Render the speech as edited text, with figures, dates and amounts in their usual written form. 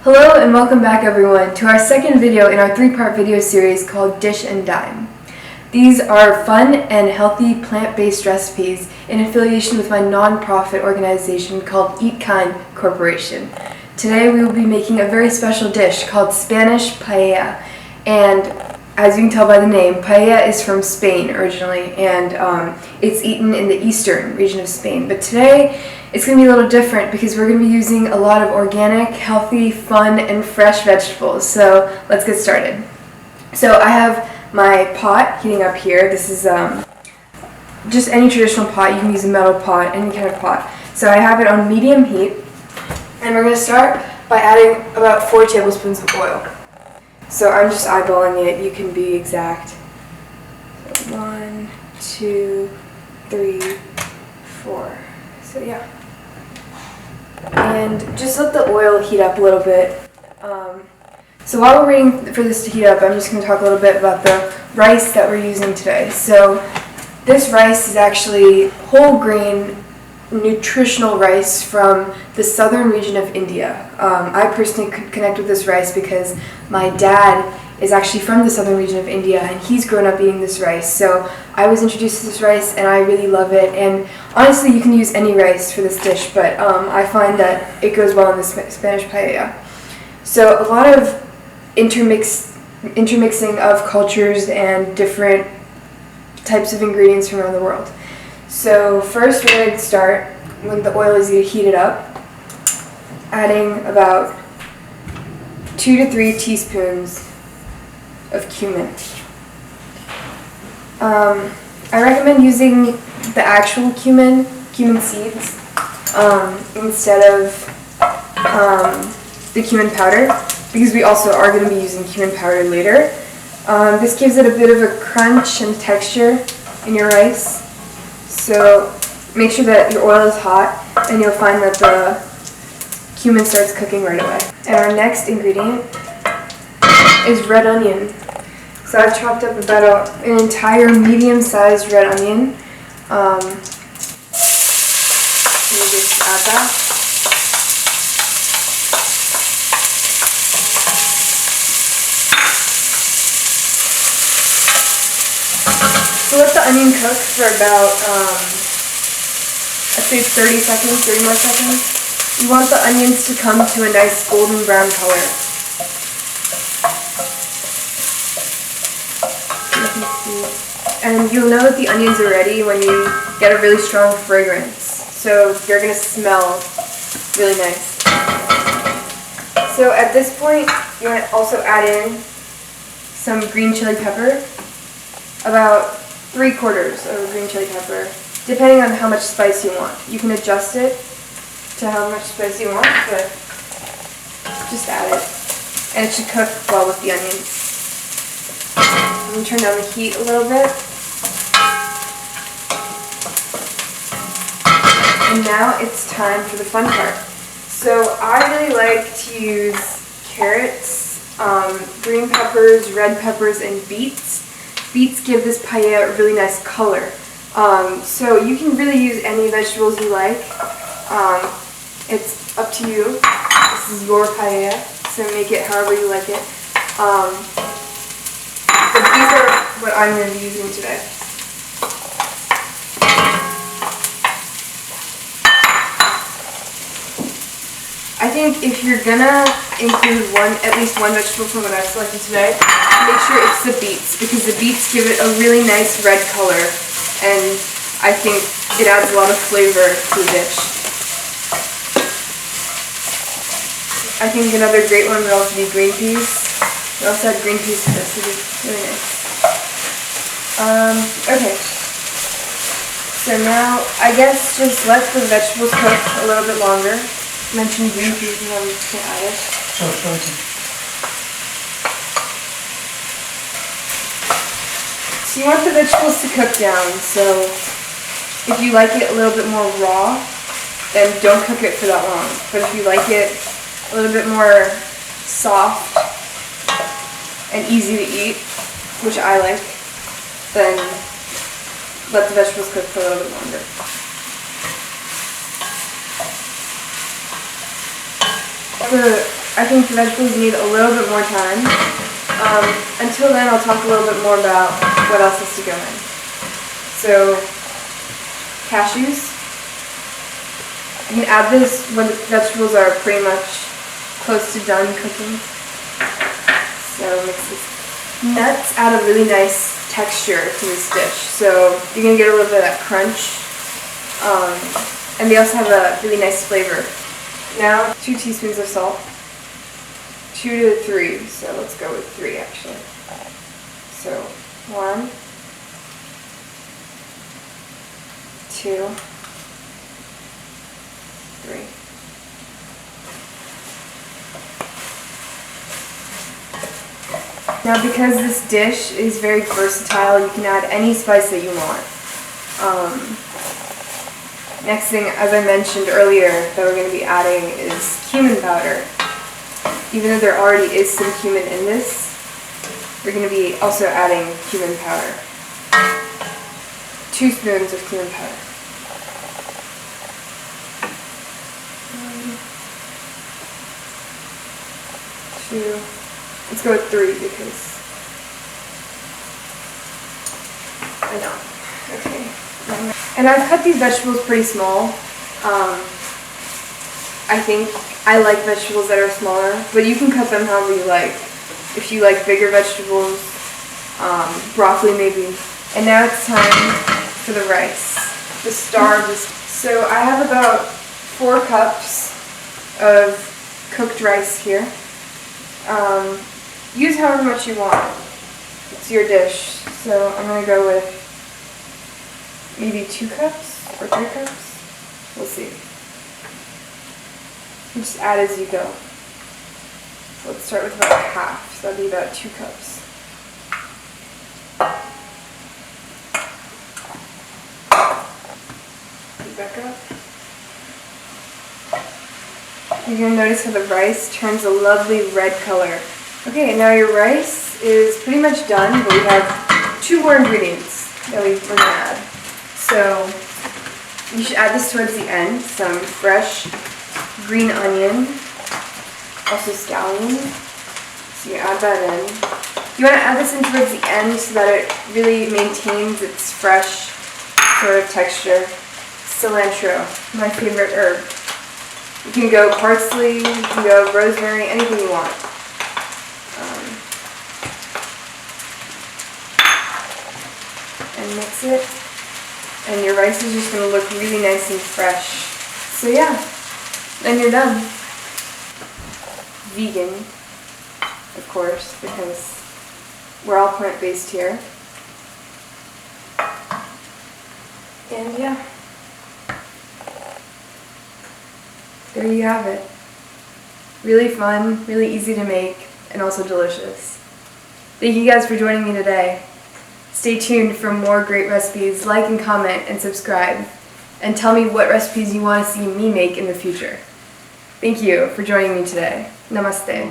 Hello and welcome back everyone to our second video in our three-part video series called Dish and Dine. These are fun and healthy plant-based recipes in affiliation with my non-profit organization called Eat Kind Corporation. Today we will be making a very special dish called Spanish paella, and as you can tell by the name, paella is from Spain originally, and it's eaten in the eastern region of Spain. But today it's going to be a little different because we're going to be using a lot of organic, healthy, fun, and fresh vegetables. So let's get started. So I have my pot heating up here. This is just any traditional pot. You can use a metal pot, any kind of pot. So I have it on medium heat, and we're going to start by adding about 4 tablespoons of oil. So I'm just eyeballing it. You can be exact. So 1, 2, 3, 4. So yeah. And just let the oil heat up a little bit. So while we're waiting for this to heat up, I'm just going to talk a little bit about the rice that we're using today. So this rice is actually whole grain, nutritional rice from the southern region of India. I personally could connect with this rice because my dad is actually from the southern region of India and he's grown up eating this rice. So I was introduced to this rice and I really love it. And honestly, you can use any rice for this dish, but I find that it goes well in the Spanish paella. So a lot of intermixing of cultures and different types of ingredients from around the world. So first we're going to start when the oil is heated up, adding about 2 to 3 teaspoons of cumin. I recommend using the actual cumin seeds, instead of the cumin powder, because we also are going to be using cumin powder later. This gives it a bit of a crunch and texture in your rice. So make sure that your oil is hot and you'll find that the cumin starts cooking right away. And our next ingredient is red onion. So I've chopped up about an entire medium-sized red onion. Let me just add that. So let the onion cook for about, I'd say 30 seconds, 30 more seconds. You want the onions to come to a nice golden brown color. You can see. And you'll know that the onions are ready when you get a really strong fragrance. So you're going to smell really nice. So at this point, you want to also add in some green chili pepper, about 3/4 of a green chili pepper, depending on how much spice you want. You can adjust it to how much spice you want, but just add it. And it should cook well with the onions. I'm going to turn down the heat a little bit. And now it's time for the fun part. So I really like to use carrots, green peppers, red peppers, and beets. Beets give this paella a really nice color. So you can really use any vegetables you like. It's up to you. This is your paella, so make it however you like it. But these are what I'm going to be using today. I think if you're gonna include at least one vegetable from what I've selected today, make sure it's the beets, because the beets give it a really nice red color, and I think it adds a lot of flavor to the dish. I think another great one would also be green peas. We also had green peas to this, would be really nice. Okay. So now, I guess just let the vegetables cook a little bit longer. Mention green peas and I'm just going to add it. So you want the vegetables to cook down, so if you like it a little bit more raw, then don't cook it for that long. But if you like it a little bit more soft and easy to eat, which I like, then let the vegetables cook for a little bit longer. The I think the vegetables need a little bit more time. Until then, I'll talk a little bit more about what else has to go in. So, cashews. You can add this when the vegetables are pretty much close to done cooking. So mix this. Nuts add a really nice texture to this dish. So you're going to get a little bit of that crunch. And they also have a really nice flavor. Now 2 teaspoons of salt. 2 to 3, so let's go with 3 actually. So 1, 2, 3. Now because this dish is very versatile, you can add any spice that you want. Next thing, as I mentioned earlier, that we're going to be adding is cumin powder. Even though there already is some cumin in this, we're going to be also adding cumin powder. 2 spoons of cumin powder. 2. Let's go with 3 because I know. Okay. And I've cut these vegetables pretty small. I think I like vegetables that are smaller, but you can cut them however you like. If you like bigger vegetables, broccoli maybe. And now it's time for the rice, the star of this. So I have about 4 cups of cooked rice here. Use however much you want. It's your dish. So I'm going to go with maybe 2 cups or 3 cups. We'll see. You just add as you go. So let's start with about half. So that'll be about 2 cups. Back up. You're going to notice how the rice turns a lovely red color. Okay, now your rice is pretty much done, but we have 2 more ingredients that we're going to add. So you should add this towards the end, some fresh green onion, also scallion. So you add that in. You want to add this in towards the end so that it really maintains its fresh sort of texture. Cilantro, my favorite herb. You can go parsley, you can go rosemary, anything you want. And mix it. And your rice is just going to look really nice and fresh. So yeah, then you're done. Vegan, of course, because we're all plant-based here. And yeah. There you have it. Really fun, really easy to make, and also delicious. Thank you guys for joining me today. Stay tuned for more great recipes. Like and comment and subscribe. And tell me what recipes you want to see me make in the future. Thank you for joining me today. Namaste.